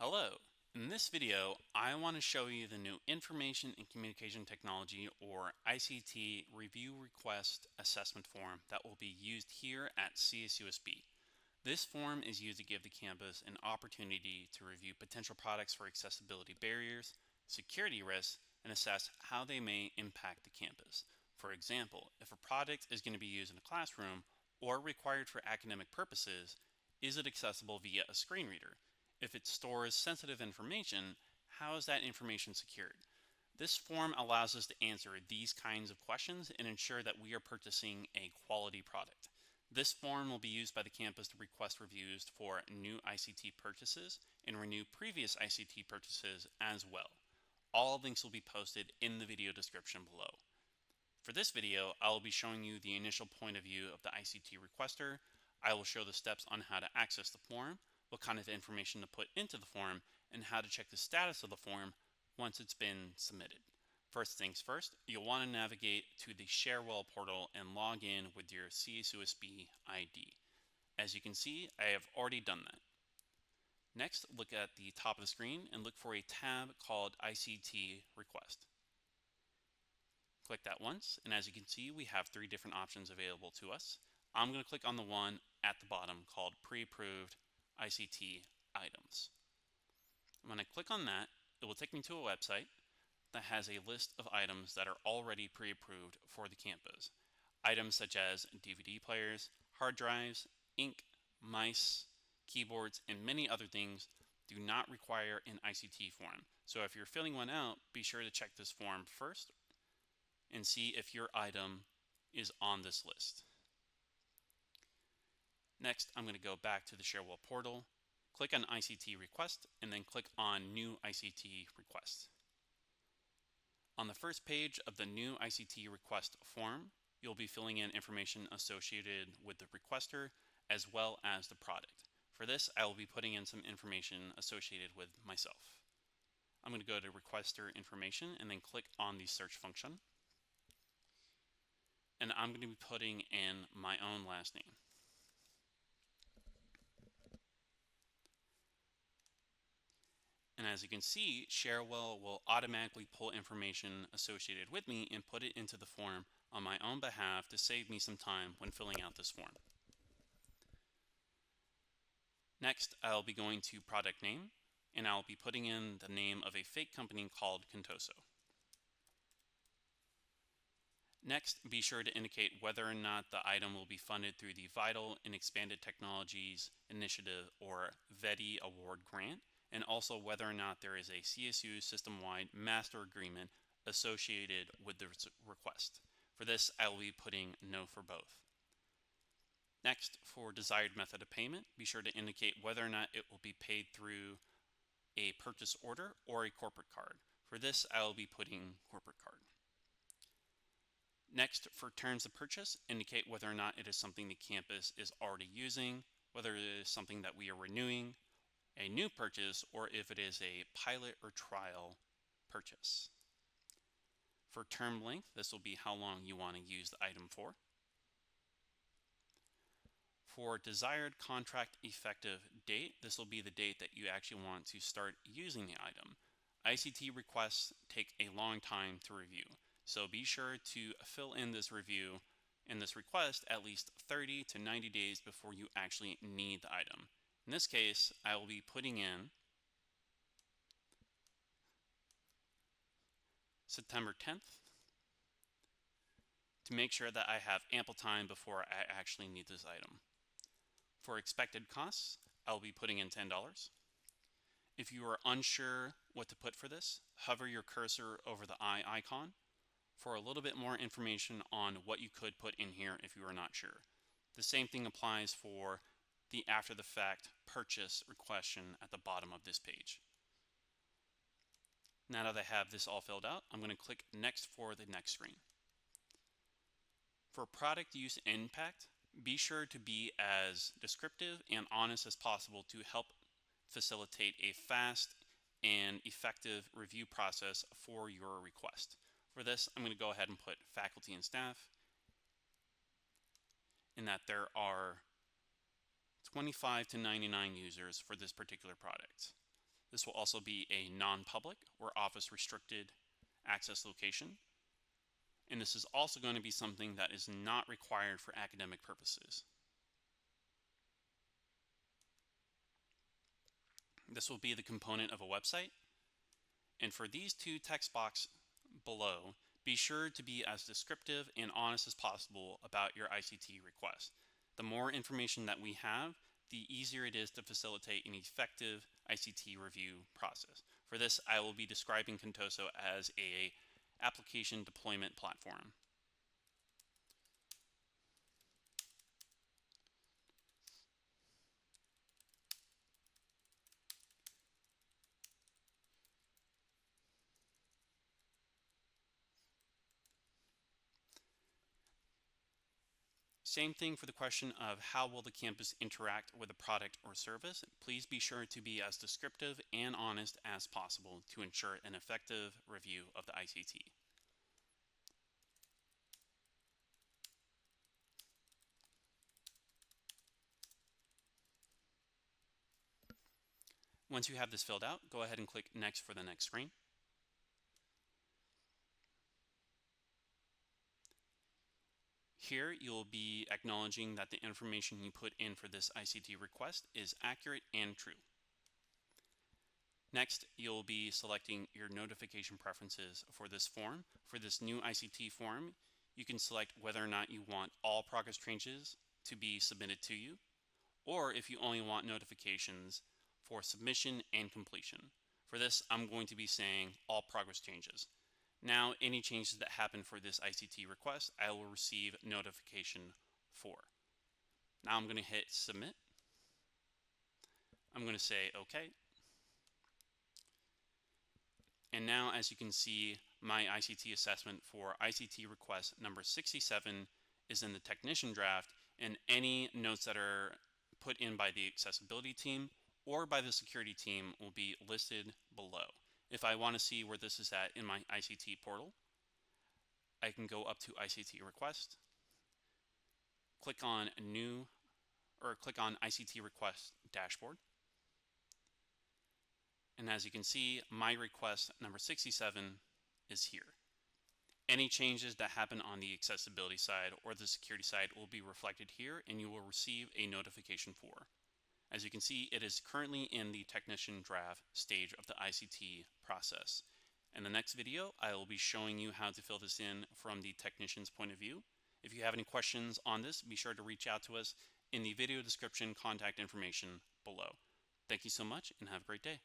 Hello. In this video, I want to show you the new Information and Communication Technology or ICT Review Request assessment form that will be used here at csusb. This form is used to give the campus an opportunity to review potential products for accessibility barriers, security risks, and assess how they may impact the campus. For example, if a product is going to be used in a classroom or required for academic purposes, is it accessible via a screen reader? If it stores sensitive information, how is that information secured? This form allows us to answer these kinds of questions and ensure that we are purchasing a quality product. This form will be used by the campus to request reviews for new ICT purchases and renew previous ICT purchases as well. All links will be posted in the video description below. For this video, I will be showing you the initial point of view of the ICT requester. I will show the steps on how to access the form, what kind of information to put into the form, and how to check the status of the form once it's been submitted. First things first, you'll want to navigate to the Cherwell portal and log in with your csusb ID. As you can see, I have already done that. Next, look at the top of the screen and look for a tab called ICT Request. Click that once, and as you can see, we have three different options available to us. I'm going to click on the one at the bottom called Pre-Approved ICT Items. When I click on that, it will take me to a website that has a list of items that are already pre-approved for the campus. Items such as DVD players, hard drives, ink, mice, keyboards, and many other things do not require an ICT form. So if you're filling one out, be sure to check this form first and see if your item is on this list. Next, I'm going to go back to the Cherwell portal, click on ICT Request, and then click on New ICT Request. On the first page of the New ICT Request form, you'll be filling in information associated with the requester as well as the product. For this, I will be putting in some information associated with myself. I'm going to go to Requester Information and then click on the search function. And I'm going to be putting in my own last name. And as you can see, Cherwell will automatically pull information associated with me and put it into the form on my own behalf to save me some time when filling out this form. Next, I'll be going to product name, and I'll be putting in the name of a fake company called Contoso. Next, be sure to indicate whether or not the item will be funded through the Vital and Expanded Technologies Initiative or VETI Award Grant, and also whether or not there is a CSU system-wide master agreement associated with the request. For this, I will be putting no for both. Next, for desired method of payment, be sure to indicate whether or not it will be paid through a purchase order or a corporate card. For this, I will be putting corporate card. Next, for terms of purchase, indicate whether or not it is something the campus is already using, whether it is something that we are renewing, a new purchase, or if it is a pilot or trial purchase. For term length, this will be how long you want to use the item for. For desired contract effective date, this will be the date that you actually want to start using the item. ICT requests take a long time to review, so be sure to fill in this review and this request at least 30 to 90 days before you actually need the item. In this case, I will be putting in September 10th to make sure that I have ample time before I actually need this item. For expected costs, I will be putting in $10. If you are unsure what to put for this, hover your cursor over the eye icon for a little bit more information on what you could put in here if you are not sure. The same thing applies for the after the fact purchase question at the bottom of this page. Now that I have this all filled out, I'm going to click next for the next screen. For product use impact, be sure to be as descriptive and honest as possible to help facilitate a fast and effective review process for your request. For this, I'm going to go ahead and put faculty and staff, in that there are 25 to 99 users for this particular product. This will also be a non-public or office restricted access location. And this is also going to be something that is not required for academic purposes. This will be the component of a website. And for these two text boxes below, be sure to be as descriptive and honest as possible about your ICT request. The more information that we have, the easier it is to facilitate an effective ICT review process. For this, I will be describing Contoso as an application deployment platform. Same thing for the question of how will the campus interact with a product or service. Please be sure to be as descriptive and honest as possible to ensure an effective review of the ICT. Once you have this filled out, go ahead and click Next for the next screen. Here, you'll be acknowledging that the information you put in for this ICT request is accurate and true. Next, you'll be selecting your notification preferences for this form. For this new ICT form, you can select whether or not you want all progress changes to be submitted to you, or if you only want notifications for submission and completion. For this, I'm going to be saying all progress changes. Now, any changes that happen for this ICT request, I will receive notification for. Now I'm going to hit submit. I'm going to say OK. And now, as you can see, my ICT assessment for ICT request number 67 is in the technician draft, and any notes that are put in by the accessibility team or by the security team will be listed below. If I want to see where this is at in my ICT portal, I can go up to ICT request, click on new, or click on ICT request dashboard. And as you can see, my request number 67 is here. Any changes that happen on the accessibility side or the security side will be reflected here, and you will receive a notification for. As you can see, it is currently in the technician draft stage of the ICT process. In the next video, I will be showing you how to fill this in from the technician's point of view. If you have any questions on this, be sure to reach out to us in the video description contact information below. Thank you so much and have a great day.